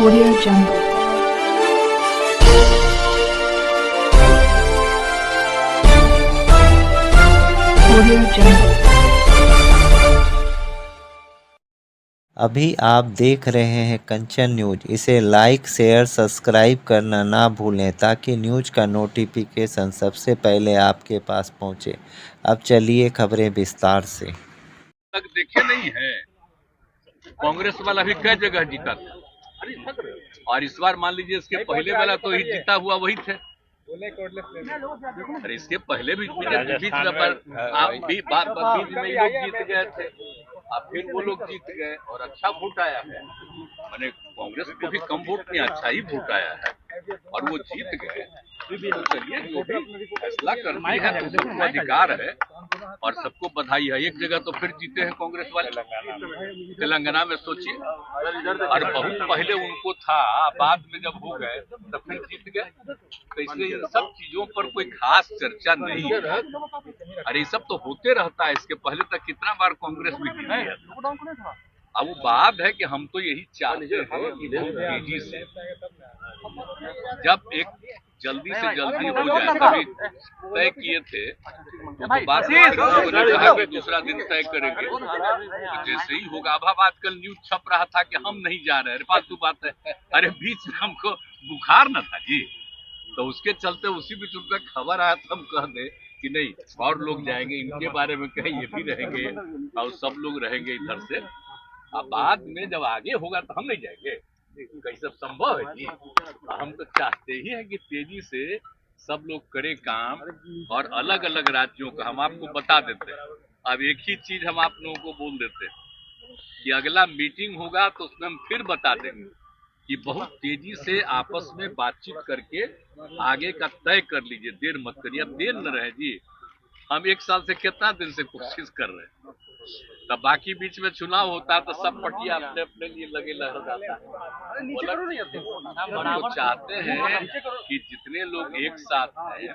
Audio Jungle. Audio Jungle. अभी आप देख रहे हैं कंचन न्यूज। इसे लाइक शेयर सब्सक्राइब करना ना भूलें ताकि न्यूज का नोटिफिकेशन सबसे पहले आपके पास पहुंचे। अब चलिए खबरें विस्तार से। तक देखे नहीं है। कांग्रेस वाला भी कई जगह जीता था और इस बार मान लीजिए इसके पहले वाला तो ही जीता हुआ वही थे। अरे इसके पहले भी बीच में बीच में लोग जीत गए थे, अब फिर वो लोग जीत गए और अच्छा वोट आया है। मैंने कांग्रेस को भी कम वोट में अच्छा ही वोट आया है और वो जीत गए। तो चलिए जो भी फैसला करनी है तो उसको अधिकार है और सबको बधाई है। एक जगह तो फिर जीते हैं कांग्रेस वाले तेलंगाना में, सोचिए। और बहुत पहले उनको था, बाद में जब हो गए तो फिर जीत गए। तो इसलिए इन सब चीजों पर कोई खास चर्चा नहीं है। अरे ये सब तो होते रहता है। इसके पहले तक कितना बार कांग्रेस भी जीती है। अब वो बात है कि हम तो यही चाहते हैं कि बहुत तेजी से जब एक जल्दी से जल्दी हो जाए। तभी तय किए थे तो बात कि दूसरा दिन तय करेंगे तो जैसे ही होगा। अब आजकल न्यूज छप रहा था कि हम नहीं जा रहे। अरे फालतू बात है। अरे बीच में हमको बुखार न था जी, तो उसके चलते उसी बीच उनका खबर आया तो हम कह दे कि नहीं और लोग जाएंगे, इनके बारे में कहें ये भी रहेंगे और सब लोग रहेंगे इधर से। अब बाद में जब आगे होगा तो हम नहीं जाएंगे। कई सब संभव है जी। हम तो चाहते ही हैं कि तेजी से सब लोग करें काम और अलग अलग राज्यों का हम आपको बता देते हैं। अब एक ही चीज हम आप लोगों को बोल देते हैं कि अगला मीटिंग होगा तो उसमें हम फिर बता देंगे कि बहुत तेजी से आपस में बातचीत करके आगे का तय कर लीजिए। देर मत करिए। अब देर न रहे जी। हम एक साल से कितना दिन से कोशिश कर रहे हैं, तब बाकी बीच में चुनाव होता है तो सब पार्टियां अपने अपने लिए लगे लहर जाता है। हम तो चाहते हैं कि जितने लोग एक साथ हैं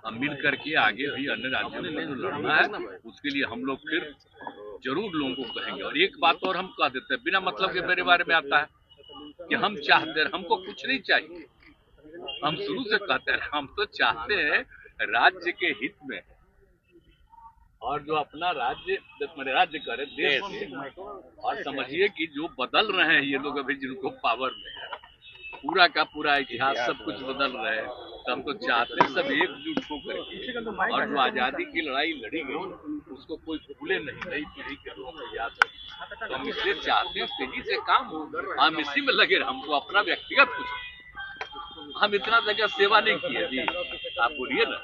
हम मिल करके आगे भी अन्य राज्यों में जो लड़ना है उसके लिए हम लोग फिर जरूर लोगों को कहेंगे। और एक बात और हम कह देते हैं, बिना मतलब के मेरे बारे में आता है कि हम चाहते हैं, हमको कुछ नहीं चाहिए। हम शुरू से कहते हैं हम तो चाहते हैं राज्य के हित में और जो अपना राज्य करे देश में। और समझिए कि जो बदल रहे हैं ये लोग अभी जिनको पावर में है, पूरा का पूरा इतिहास सब कुछ बदल रहे हैं। तो हम तो चाहते हैं सब एकजुट होकर के और जो आजादी की लड़ाई लड़ी गई उसको कोई भूले नहीं, नई पीढ़ी के लोगों को याद रखें। तो हम इसलिए चाहते हैं तेजी से काम हो, हम इसी में लगे। हमको अपना व्यक्तिगत कुछ, हम इतना जगह सेवा नहीं किए जी। आप बोलिए ना,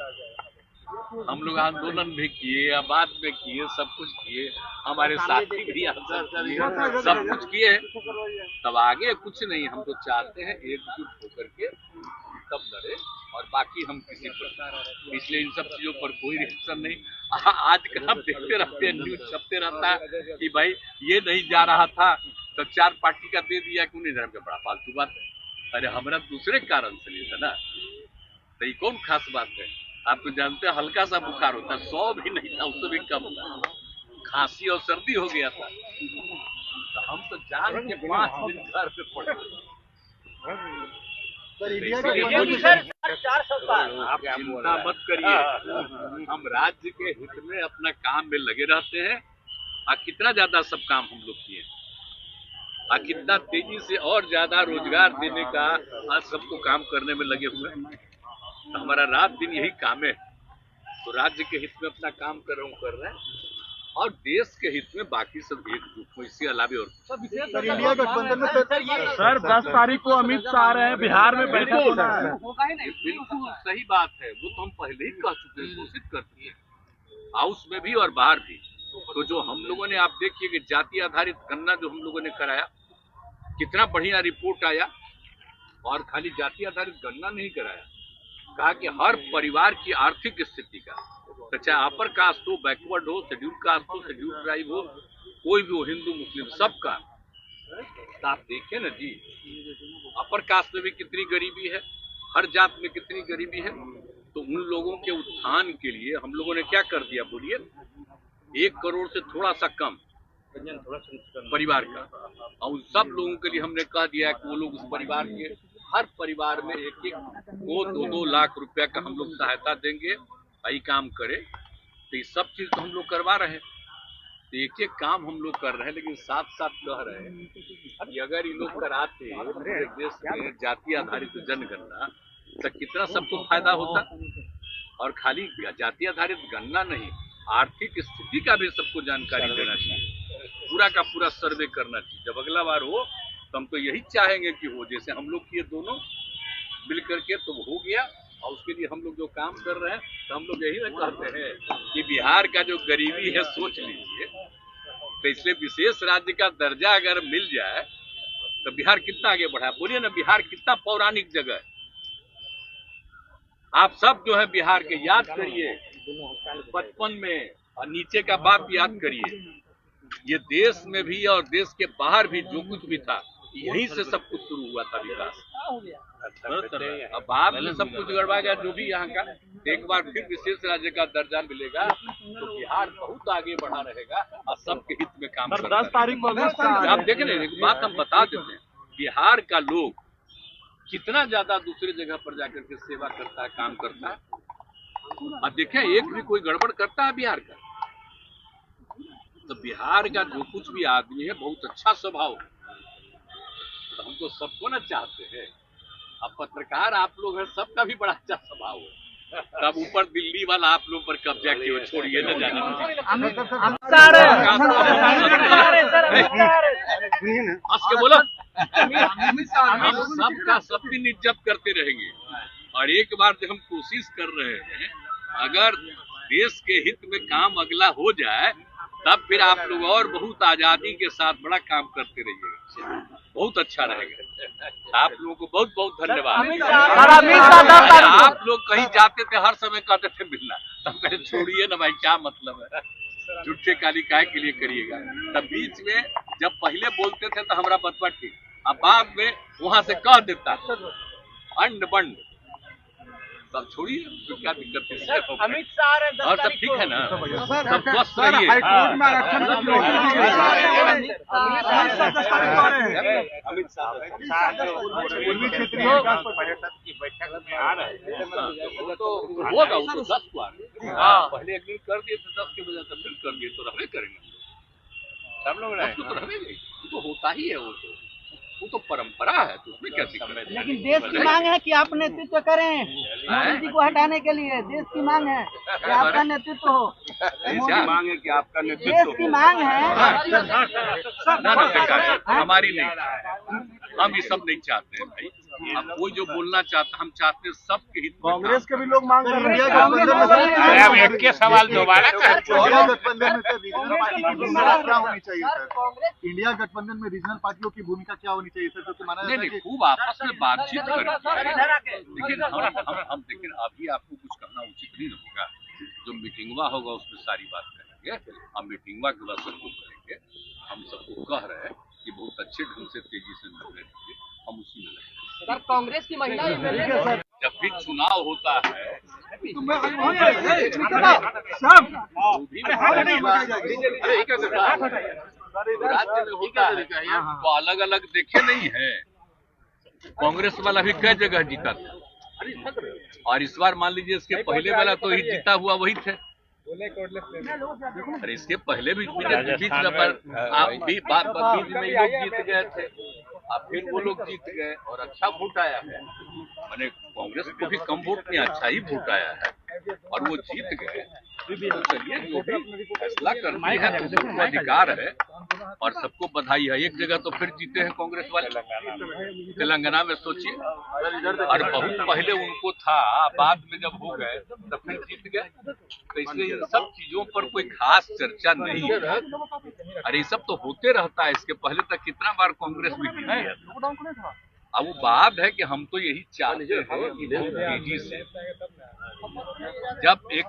हम लोग आंदोलन भी किए, आबाद में किए, सब कुछ किए, हमारे साथी भी सब कुछ किए, तब आगे कुछ नहीं। हम तो चाहते हैं एकजुट होकर के तब लड़े और बाकी हम किसी पर, इसलिए इन सब चीजों पर कोई रिएक्शन नहीं। आजकल हम देखते रहते हैं, न्यूज छपते रहता है कि भाई ये नहीं जा रहा था तो 4 पार्टी का दे दिया, क्यों नहीं जा रहा? बड़ा फालतू बात है। अरे हमारा दूसरे कारण से नहीं था ना, तो ये कौन खास बात है? आप तो जानते हैं हल्का सा बुखार होता है, 100 भी नहीं था, उससे भी कम था। खांसी और सर्दी हो गया था तो हम तो जान के 5 दिन घर पे पड़े। आप चिंता मत करिए, हम राज्य के हित में अपना काम में लगे रहते हैं। कितना ज्यादा सब काम हम लोग किए, कितना तेजी से और ज्यादा रोजगार देने का आज सबको काम करने में लगे हुए हैं। तो हमारा रात दिन यही काम है। तो राज्य के हित में अपना काम कर रहे हैं और देश के हित में बाकी सब एकजुट हो, इसके अलावे और सर 10 तारीख को अमित शाह आ रहे हैं, बिहार में बैठक होना है। बिल्कुल सही बात है, वो तो हम पहले ही कह चुके हैं, घोषित कर दिए हाउस में भी और बाहर भी। तो जो हम लोगों ने, आप देखिए कि जाति आधारित गणना जो हम लोगों ने कराया, कितना बढ़िया रिपोर्ट आया। और खाली जाति आधारित गणना नहीं कराया, कहा कि हर परिवार की आर्थिक स्थिति का, तो चाहे अपर कास्ट हो, बैकवर्ड हो, शेड्यूल कास्ट हो, शेड्यूल ट्राइब हो, कोई भी हो, हिंदू मुस्लिम सबका। तो आप देखें ना जी, अपर कास्ट में भी कितनी गरीबी है, हर जात में कितनी गरीबी है। तो उन लोगों के उत्थान के लिए हम लोगों ने क्या कर दिया बोलिए, 1 करोड़ से थोड़ा सा कम परिवार का, और उन सब लोगों के लिए हमने कह दिया कि वो लोग उस परिवार के हर परिवार में एक को 2-2 लाख रुपया का हम लोग सहायता देंगे, यही काम करे। तो ये सब चीज तो हम लोग करवा रहे हैं, तो एक एक काम हम लोग कर रहे हैं, लेकिन साथ साथ कह रहे हैं कि अगर ये लोग कराते पूरे देश में जाति आधारित जनगणना तो कितना सबको फायदा होता। और खाली जाति आधारित गणना नहीं, आर्थिक स्थिति का भी सबको जानकारी देना चाहिए, पूरा का पूरा सर्वे करना चाहिए। जब अगला बार हो तो हम तो यही चाहेंगे कि हो, जैसे हम लोग किए दोनों मिल करके तो हो गया। और उसके लिए हम लोग जो काम कर रहे हैं, तो हम लोग यही ना कहते हैं कि बिहार का जो गरीबी है सोच लीजिए, तो इसलिए विशेष राज्य का दर्जा अगर मिल जाए तो बिहार कितना आगे बढ़ा। बोलिए ना, बिहार कितना पौराणिक जगह है। आप सब जो है बिहार के याद करिए, बचपन में और नीचे का बाप याद करिए, ये देश में भी और देश के बाहर भी जो कुछ भी था यहीं से सब कुछ शुरू हुआ था विकास। अब बाद में सब कुछ गड़बड़ा गया जो भी यहाँ का। एक बार फिर विशेष राज्य का दर्जा मिलेगा तो बिहार बहुत आगे बढ़ा रहेगा और सबके हित में काम करेगा। 10 तारीख को आप देखें ना, एक बात हम बता देते हैं, बिहार का लोग कितना ज्यादा दूसरी जगह पर जाकर के सेवा करता है, काम करता है। अब देखें, एक भी कोई गड़बड़ करता है बिहार का, तो बिहार का जो कुछ भी आदमी है बहुत अच्छा स्वभाव, तो हम तो सबको ना चाहते हैं। अब पत्रकार आप लोग हैं, सबका भी बड़ा अच्छा स्वभाव है, तब ऊपर दिल्ली वाला आप लोग पर कब्जा किए, छोड़िए न जाना। हंस के बोलो, हम सबका सब दिन इज्जत करते रहेंगे। और एक बार जब हम कोशिश कर रहे हैं, अगर देश के हित में काम अगला हो जाए तब फिर आप लोग और बहुत आजादी के साथ बड़ा काम करते रहिएगा, बहुत अच्छा रहेगा। आप लोगों को बहुत बहुत धन्यवाद। आप लोग कहीं जाते थे हर समय कहते थे मिलना, तब कहे छोड़िए ना भाई, क्या मतलब है, झूठे काली काहे के लिए करिएगा। तब बीच में जब पहले बोलते थे तो हमारा बतवा ठीक, अब बाद में वहां से कह देता अंड बंड, तब छोड़िए, तो क्या दिक्कत है। अमित शाह और सब ठीक है ना, सब स्वस्थ रहिए। अमित शाह पूर्वी क्षेत्रीय विकास पर्यटन की बैठक में आ रहे हैं, वो तो होगा, वो तो 10 को आ रहे हैं। पहले एक दिन कर दिए तो 10 के बजाय तो फिर कर दिए, तो रहने करेंगे सब लोग, तो रहेंगे, तो होता ही है, वो तो परंपरा है, तो उसमें क्या दिक्कत है। लेकिन देश की मांग है कि आप नेतृत्व करें, मोदी जी को हटाने के लिए देश की मांग है कि आपका नेतृत्व हो। देश की मांग है कि आपका नेतृत्व देश की मांग है, ना बेकार, हमारी नहीं, हम ये सब नहीं चाहते हैं भाई। अब कोई जो बोलना चाहता, हम चाहते हैं सबके हित में। कांग्रेस के भी लोग मांग कर रहे हैं। अब एक के सवाल दोबारा इंडिया गठबंधन में सर रीजनल पार्टी की भूमिका क्या होनी चाहिए सर? इंडिया गठबंधन में रीजनल पार्टियों की भूमिका क्या होनी चाहिए सर? क्योंकि माना जाता है कि खूब आपस में बातचीत करके, लेकिन हम लेकिन अभी आपको कुछ कहना उचित नहीं होगा। जो मीटिंगवा होगा उसमें सारी बात करेंगे, हम मीटिंगवा के बाद सबको करेंगे। हम सबको कह रहे हैं कि बहुत अच्छे ढंग से तेजी से निर्णय लेंगे, हम उसी में लगेंगे। सर कांग्रेस की महिला जब भी चुनाव होता है राज्य में होता है तो अलग अलग देखे नहीं है। कांग्रेस वाला भी कई जगह जीता था, और इस बार मान लीजिए इसके पहले वाला तो ही जीता हुआ वही थे। अरे इसके पहले भी बीच में लोग जीत गए थे, अब फिर वो लोग जीत गए और अच्छा वोट आया है। मैंने कांग्रेस को भी कम वोट में अच्छा ही वोट आया है और वो जीत गए। तो चलिए, जो भी फैसला करना है तो सबको अधिकार है और सबको बधाई है। एक जगह तो फिर जीते हैं कांग्रेस वाले, तेलंगाना में सोचिए, और बहुत पहले उनको था, बाद में जब हो गए तो फिर जीत गए। तो इसलिए इन सब चीजों पर कोई खास चर्चा नहीं है। अरे ये सब तो होते रहता है, इसके पहले तक कितना बार कांग्रेस भी जीती है। अब वो बात है कि हम तो यही चाहते हैं कि बहुत तेजी से जब एक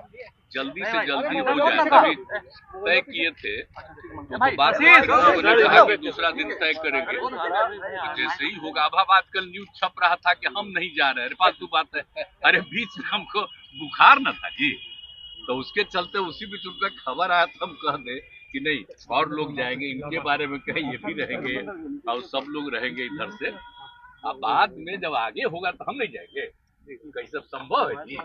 जल्दी से जल्दी हो जाए। कभी तय किए थे तो बात कहा दूसरा दिन तय करेंगे, तो जैसे ही होगा। अब आजकल न्यूज छप रहा था कि हम नहीं जा रहे, अरे फालतू बात है। अरे बीच में हमको बुखार न था जी, तो उसके चलते उसी बीच उनका खबर आया तो हम कह दे कि नहीं और लोग जाएंगे, इनके बारे में कहें ये भी रहेंगे और सब लोग रहेंगे इधर से। अब बाद में जब आगे होगा तो हम नहीं जाएंगे, कहीं सब संभव है जी।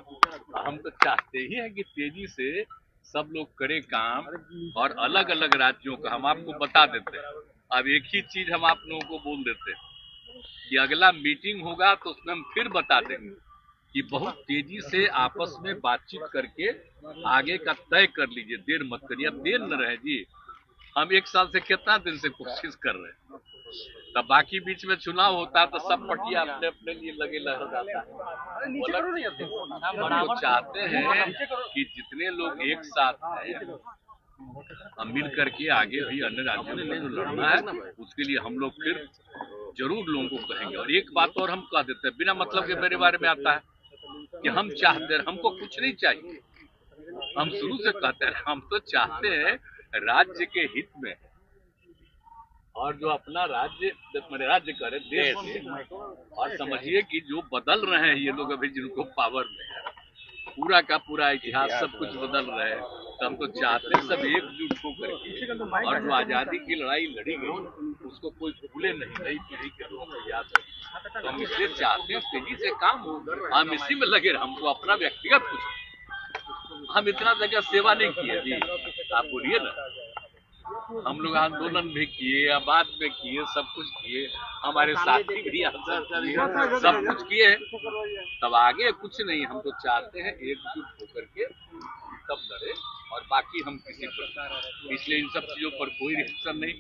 हम तो चाहते ही हैं कि तेजी से सब लोग करें काम, और अलग अलग राज्यों का हम आपको बता देते हैं। अब एक ही चीज हम आप लोगों को बोल देते हैं कि अगला मीटिंग होगा तो उसमें हम फिर बता देंगे कि बहुत तेजी से आपस में बातचीत करके आगे का तय कर लीजिए, देर मत करिए। अब देर न रहे जी, हम 1 साल से कितना दिन से कोशिश कर रहे हैं, तब बाकी बीच में चुनाव होता है तो सब पार्टियां अपने अपने लिए लगे रह जाता है। हम तो चाहते हैं कि जितने लोग एक साथ हैं हम मिल करके आगे भी अन्य राज्यों में जो लड़ना है उसके लिए हम लोग फिर जरूर लोगों को कहेंगे। और एक बात और हम कह देते हैं, बिना मतलब के मेरे बारे में आता है कि हम चाहते हैं, हमको कुछ नहीं चाहिए। हम शुरू से कहते हैं हम तो चाहते हैं राज्य के हित में, और जो अपना राज्य करे देश से। और समझिए कि जो बदल रहे हैं ये लोग अभी जिनको पावर में है, पूरा का पूरा इतिहास सब कुछ बदल रहे हैं, तो हम तो चाहते हैं सब एकजुट होकर के, और जो आजादी की लड़ाई लड़ी गई उसको कोई भूले नहीं, नई पीढ़ी के लोगों को याद रहे। तो हम इसलिए चाहते हैं तेजी से काम हो, हम इसी में लगे रहे। हमको अपना व्यक्तिगत कुछ, हम इतना जगह सेवा नहीं किए जी, आप बोलिए ना। हम लोग आंदोलन भी किए, आबाद में किए, सब कुछ किए, हमारे साथी भी सब कुछ किए, तब आगे कुछ नहीं। हम तो चाहते हैं एकजुट होकर के तब लड़े, और बाकी हम किसी पर, इसलिए इन सब चीजों पर कोई रिएक्शन नहीं।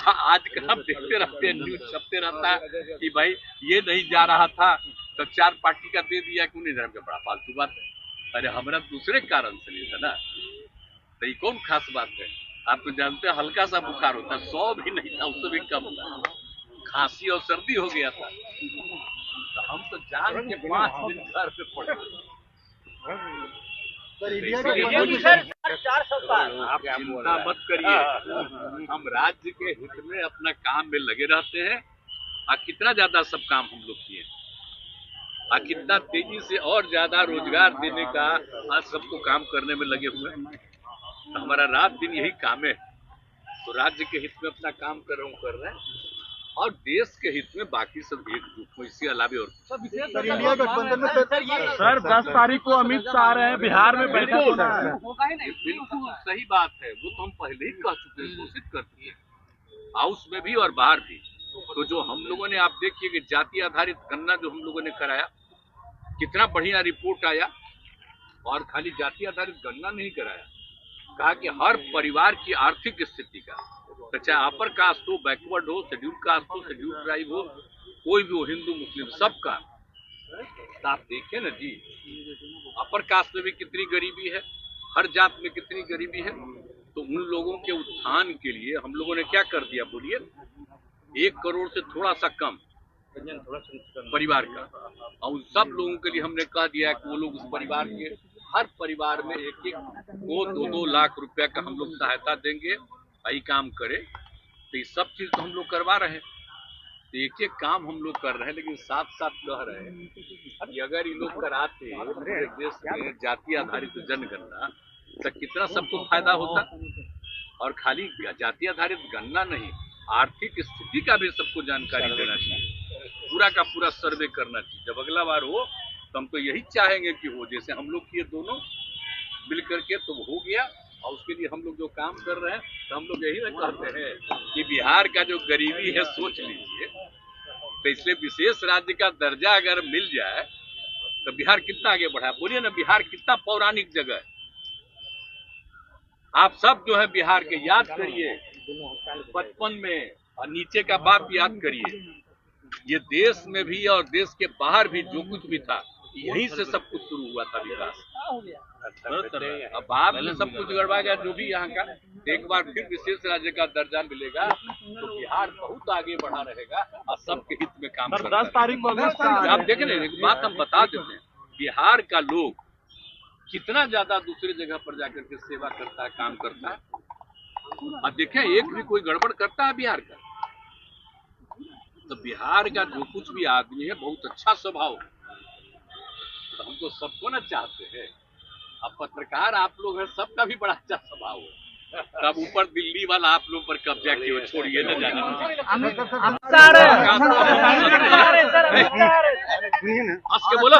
आजकल हम देखते रहते हैं, न्यूज छपते रहता है कि भाई ये नहीं जा रहा था तो 4 पार्टी का दे दिया, क्यों नहीं जा रहा, बड़ा फालतू बात है। अरे हमारा दूसरे कारण से नहीं था ना, तो ये कौन खास बात है। आप तो जानते हैं हल्का सा बुखार होता है, 100 भी नहीं था, उससे भी कम था, खांसी और सर्दी हो गया था, तो हम तो जान के 5 दिन घर पे पड़े। आप चिंता मत करिए, हम राज्य के हित में अपना काम में लगे रहते हैं। कितना ज्यादा सब काम हम लोग किए, कितना तेजी से और ज्यादा रोजगार देने का आज सबको काम करने में लगे हुए हैं। तो हमारा रात दिन यही काम है, तो राज्य के हित में अपना काम कर रहे हैं, और देश के हित में बाकी सब एकजुट हो, इसके अलावे और इंडिया गठबंधन में सर 10 तारीख को अमित शाह आ रहे हैं, बिहार में बैठक होना है। बिल्कुल सही बात है, वो तो हम पहले ही कह चुके हैं, घोषित कर दिए, हाउस में भी और बाहर भी। तो जो हम लोगों ने, आप देखिए कि जाति आधारित गणना जो हम लोगों ने कराया, कितना बढ़िया रिपोर्ट आया। और खाली जाति आधारित गणना नहीं कराया, कहा कि हर परिवार की आर्थिक स्थिति का, तो चाहे अपर कास्ट हो, बैकवर्ड हो, शेड्यूल कास्ट हो, शेड्यूल ट्राइब हो, कोई भी हो, हिंदू मुस्लिम सबका। तो आप देखें ना जी, अपर कास्ट में भी कितनी गरीबी है, हर जात में कितनी गरीबी है। तो उन लोगों के उत्थान के लिए हम लोगों ने क्या कर दिया, बोलिए, 1 करोड़ से थोड़ा सा कम परिवार का, और उन सब लोगों के लिए हमने कह दिया कि वो लोग उस परिवार के हर परिवार में 1-1 को 2-2 लाख रुपया का हम लोग सहायता देंगे, यही काम करे। तो ये सब चीज तो हम लोग करवा रहे हैं, तो एक काम हम लोग कर रहे हैं, लेकिन साथ साथ कह रहे हैं कि अगर ये लोग कराते पूरे देश में जाति आधारित जनगणना, तो कितना सबको फायदा होता। और खाली जाति आधारित गणना नहीं, आर्थिक स्थिति का भी सबको जानकारी देना चाहिए, पूरा का पूरा सर्वे करना चाहिए। जब अगला बार हो तो हम तो यही चाहेंगे कि हो, जैसे हम लोग किए दोनों मिल करके, तो हो गया। और उसके लिए हम लोग जो काम कर रहे हैं, तो हम लोग यही ना कहते हैं कि बिहार का जो गरीबी है सोच लीजिए, तो इसलिए विशेष राज्य का दर्जा अगर मिल जाए तो बिहार कितना आगे बढ़ा। बोलिए ना, बिहार कितना पौराणिक जगह है। आप सब जो है बिहार के याद करिए, बचपन में, और नीचे का बाप याद करिए। ये देश में भी और देश के बाहर भी जो कुछ भी था, यहीं से सब कुछ शुरू हुआ था विकास। अब बाद में सब कुछ गड़बड़ा गया जो भी यहाँ का। एक बार फिर विशेष राज्य का दर्जा मिलेगा तो बिहार बहुत आगे बढ़ा रहेगा और सबके हित में काम करेगा। 10 तारीख को आप देखें ना, एक बात हम बता देते हैं, बिहार का लोग कितना ज्यादा दूसरी जगह पर जाकर के सेवा करता है, काम करता है। और देखें, एक भी कोई गड़बड़ करता है बिहार का, तो बिहार का जो कुछ भी आदमी है बहुत अच्छा स्वभाव है। तो हम तो सबको ना चाहते हैं, अब पत्रकार आप लोग हैं, सबका भी बड़ा अच्छा स्वभाव है, तब ऊपर दिल्ली वाला आप लोग पर कब्जा किया, छोड़िए न जाना। हंस के बोलो,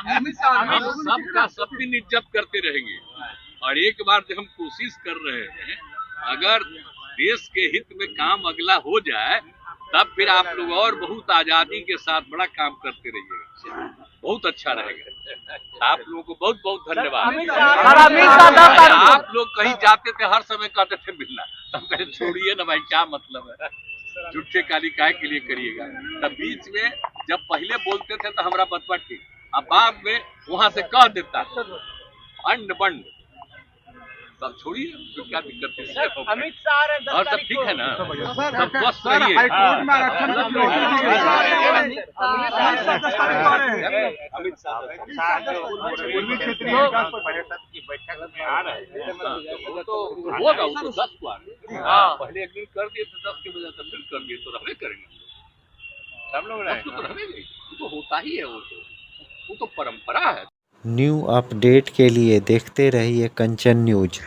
हम सबका सब दिन इज्जत करते रहेंगे। और एक बार जब हम कोशिश कर रहे हैं, अगर देश के हित में काम अगला हो जाए, तब फिर आप लोग और बहुत आजादी के साथ बड़ा काम करते रहिएगा, बहुत अच्छा रहेगा। आप लोगों को बहुत बहुत धन्यवाद। आप लोग कहीं जाते थे, हर समय कहते थे मिलना, तब कहे छोड़िए ना भाई, क्या मतलब है, झूठे काली काय के लिए करिएगा। तब बीच में जब पहले बोलते थे तो हमारा बतवा ठीक, अब बाद में वहां से कह देता अंड बंड, तब छोड़िए, तो क्या दिक्कत है। अमित शाह और सब ठीक है ना, सब स्वस्थ रहिए। अमित शाह पूर्वी क्षेत्रीय विकास परिषद की बैठक में आ रहे हैं, वो तो होगा, वो तो 10 को आ रहे। पहले एक दिन कर दिए थे 10 के बजाय, तो फिर कर दिए तो रहने करेंगे हम लोग, तो रहेंगे, वो तो होता ही है, वो तो परंपरा है। न्यू अपडेट के लिए देखते रहिए कंचन न्यूज।